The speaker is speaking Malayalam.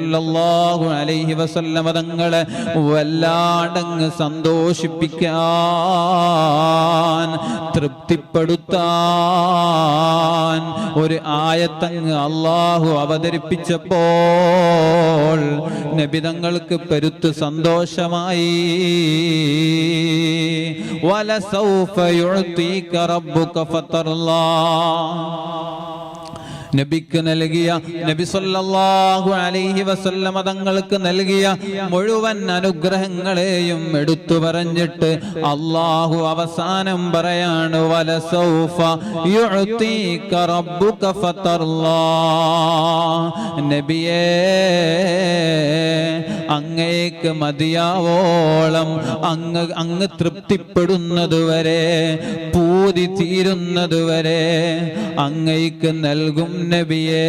സല്ലല്ലാഹു അലൈഹി വസല്ലമ തങ്ങളെ വല്ലാണ്ടങ്ങ് സന്തോഷിപ്പിക്കാൻ, തൃപ്തിപ്പെടുത്താൻ ഒരു ആയത്തങ്ങ് അല്ലാഹു അവതരിപ്പിച്ചപ്പോൾ നബി തങ്ങൾക്ക് പെരുത്ത് സന്തോഷമായി. വലസൗഫ യുഅ്തീക റബ്ബുക ഫതർലാ. നബിക്ക് നൽകിയ, നബി സല്ലല്ലാഹു അലൈഹി വസല്ലമ തങ്ങൾക്ക് നൽകിയ മുഴുവൻ അനുഗ്രഹങ്ങളെയും എടുത്തു പറഞ്ഞിട്ട് അല്ലാഹു അവസാനം പറയാണ്, വലസൗഫ യുഅ്തീക റബ്ബുക ഫതർലാ. നബിയേ, അങ്ങേക്ക് മതിയാവോളം, അങ്ങ് തൃപ്തിപ്പെടുന്നതുവരെ, പൂതി തീരുന്നതുവരെ അങ്ങേക്ക് നൽകും നബിയേ.